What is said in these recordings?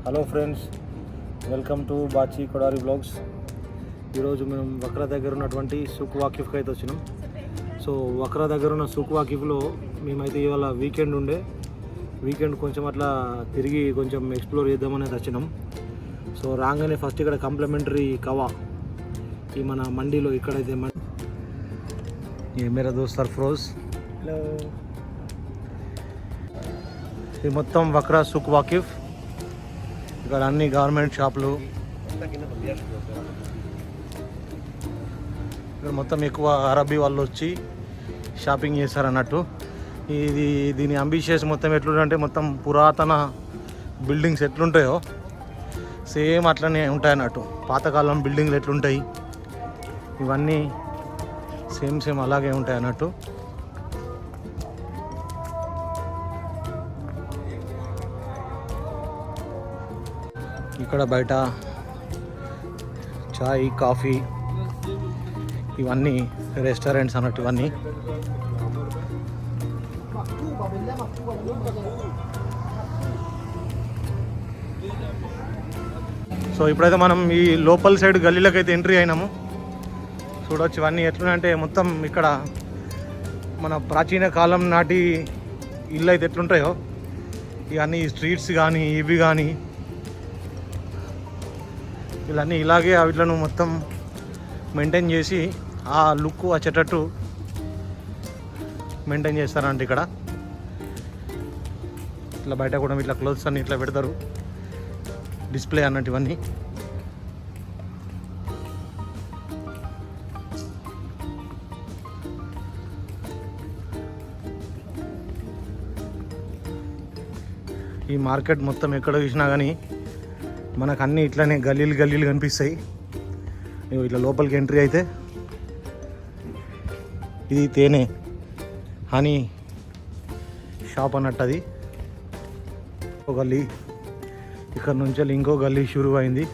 Hello friends, welcome to Bachi Kodari blogs. ఈరోజు మేము వక్రా దగ్గర ఉన్నటువంటి సుక్ వాకిఫ్కి అయితే వచ్చినాం. సో వక్రా దగ్గర ఉన్న సుక్ వాకిఫ్లో మేమైతే ఇవాళ వీకెండ్ కొంచెం అట్లా తిరిగి కొంచెం ఎక్స్ప్లోర్ చేద్దామనేది వచ్చినాం. సో రాగానే ఫస్ట్ ఇక్కడ కాంప్లిమెంటరీ కవా ఈ మన మండీలో ఇక్కడైతే ये मेरा दोस्त सरफरोज. హలో. ఇది మొత్తం వక్రా సుక్ వాకిఫ్. ఇక్కడ అన్ని గవర్నమెంట్ షాపులు, ఇక్కడ మొత్తం ఎక్కువ అరబీ వాళ్ళు వచ్చి షాపింగ్ చేస్తారు అన్నట్టు. దీని అంబిషియస్ మొత్తం ఎట్లుంటే మొత్తం పురాతన బిల్డింగ్స్ ఎట్లుంటాయో సేమ్ అట్లనే ఉంటాయి అన్నట్టు. పాతకాలం బిల్డింగ్లు ఎట్లుంటాయి ఇవన్నీ సేమ్ అలాగే ఉంటాయి అన్నట్టు. ఇక్కడ బయట చాయ్, కాఫీ ఇవన్నీ రెస్టారెంట్స్ అన్నట్టు ఇవన్నీ. సో ఇప్పుడైతే మనం ఈ లోపల్ సైడ్ గల్లీలోకి అయితే ఎంట్రీ అయినాము. చూడవచ్చు ఇవన్నీ ఎట్లుంటే మొత్తం ఇక్కడ మన ప్రాచీన కాలం నాటి ఇల్లు అయితే ఎట్లుంటాయో ఇవన్నీ స్ట్రీట్స్ కానీ ఇవి కానీ ఇవన్నీ ఇలాగే వీటిలను మొత్తం మెయింటైన్ చేసి ఆ లుక్ వచ్చేటట్టు మెయింటైన్ చేస్తారంట. ఇక్కడ ఇట్లా బయట కూడా ఇట్లా క్లోత్స్ అన్ని ఇట్లా పెడతారు, డిస్ప్లే అన్నట్టు ఇవన్నీ. ఈ మార్కెట్ మొత్తం ఎక్కడ చూసినా కానీ మనకు అన్నీ ఇట్లానే గల్లీలు కనిపిస్తాయి. ఇట్లా లోపలికి ఎంట్రీ అయితే ఇది తేనె హనీ షాప్ అన్నట్టు. అది ఒక గల్లీ, ఇక్కడ నుంచి ఇంకో గల్లీ షురూ అయింది.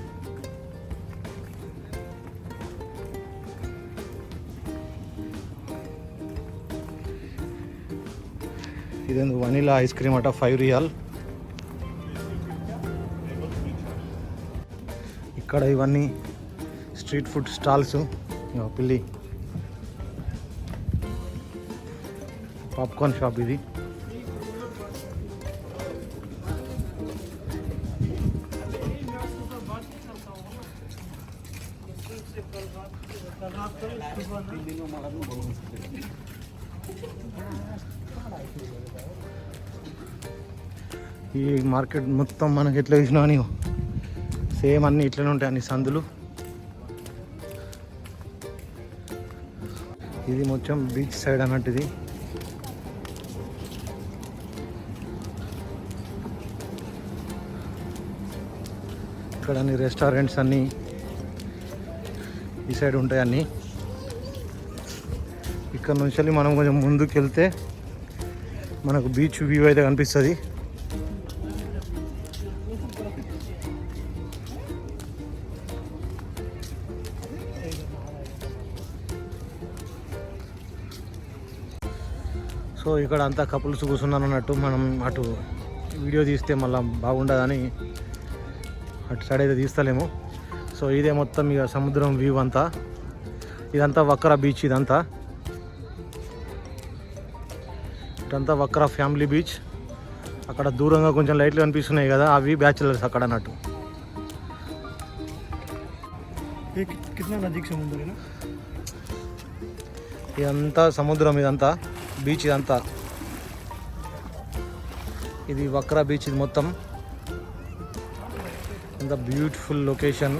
ఇదేందుకు వనీలా ఐస్ క్రీమ్ అట, 5 రియాల్. ఇక్కడ ఇవన్నీ స్ట్రీట్ ఫుడ్ స్టాల్స్. పిల్లి పాప్కార్న్ షాప్ ఇది. ఈ మార్కెట్ మొత్తం మనకి ఎట్లా చూసినా అని సేమ్ అన్నీ ఇట్లనే ఉంటాయి, అన్ని సందులు. ఇది మొత్తం బీచ్ సైడ్ అన్నట్టు. ఇది ఇక్కడ అన్ని రెస్టారెంట్స్ అన్నీ ఈ సైడ్ ఉంటాయి అన్నీ. ఇక్కడ నుంచి మనం కొంచెం ముందుకు వెళ్తే మనకు బీచ్ వ్యూ అయితే కనిపిస్తుంది. సో ఇక్కడ అంతా కపుల్స్ కూర్చున్నారు అన్నట్టు. మనం అటు వీడియో తీస్తే మళ్ళీ బాగుండదని అటు సైడ్ అయితే తీస్తలేము. సో ఇదే మొత్తం ఇక సముద్రం వ్యూ అంతా. ఇదంతా వక్రా బీచ్. ఇదంతా వక్రా ఫ్యామిలీ బీచ్. అక్కడ దూరంగా కొంచెం లైట్లు కనిపిస్తున్నాయి కదా, అవి బ్యాచులర్స్ అక్కడ అన్నట్టు. ఇదంతా సముద్రం, ఇదంతా బీచ్. ఇదంతా ఇది వక్రా బీచ్. ఇది మొత్తం అంత బ్యూటిఫుల్ లొకేషన్.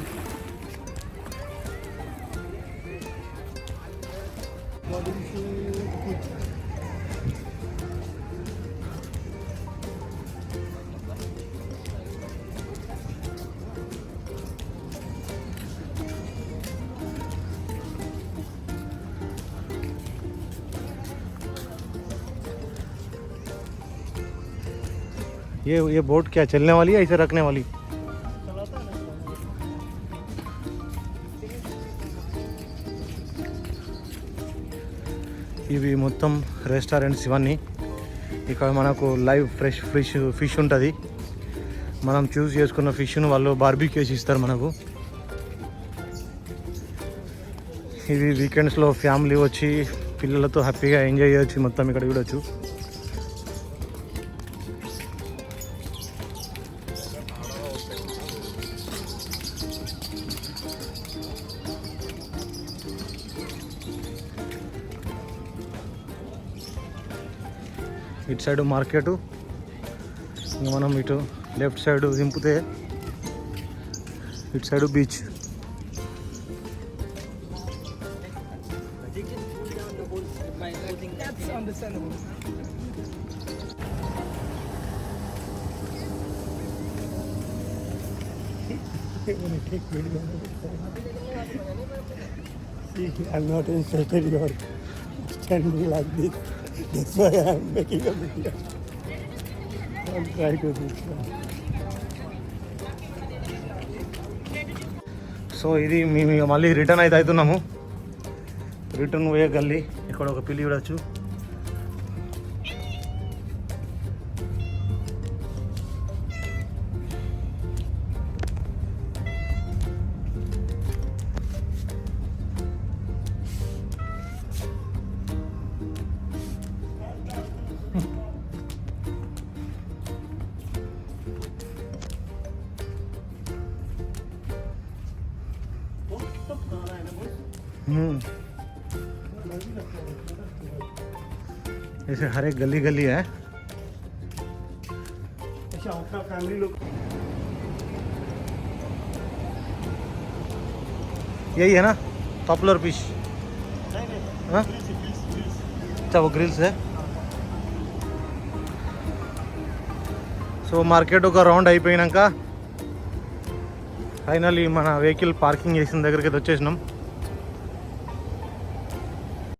ये बोट क्या चलने वाली है, ऐसे रखने वाली? ఇవి మొత్తం రెస్టారెంట్స్ ఇవన్నీ. ఇక్కడ మనకు లైవ్ ఫ్రెష్ ఫిష్ ఉంటుంది. మనం చూస్ చేసుకున్న ఫిష్ను వాళ్ళు బార్బీక్యూ చేసి ఇస్తారు మనకు. ఇది వీకెండ్స్లో ఫ్యామిలీ వచ్చి పిల్లలతో హ్యాపీగా ఎంజాయ్ చేయొచ్చు. మొత్తం ఇక్కడ చూడొచ్చు. ఇటు సైడ్ మార్కెట్, ఇంకా మనం ఇటు లెఫ్ట్ సైడ్ దింపితే ఇటు side beach. I'm not interested in your standing like this. That's why I'm making a video. I'll try to do that. So ఇది మేము మళ్ళీ రిటర్న్ అయితే అవుతున్నాము. రిటర్న్ పోయే గల్లీ ఇక్కడ ఒక పిల్లి చూడొచ్చు. ऐसे हर एक गली गली है. अच्छा अपना फैमिली लोग यही है ना पॉपुलर फिश? हाँ अच्छा वो ग्रिल्स है. సో మార్కెట్ ఒక రౌండ్ అయిపోయినాక ఫైనల్లీ మన వెహికల్ పార్కింగ్ చేసిన దగ్గరికి అయితే వచ్చేసినాం.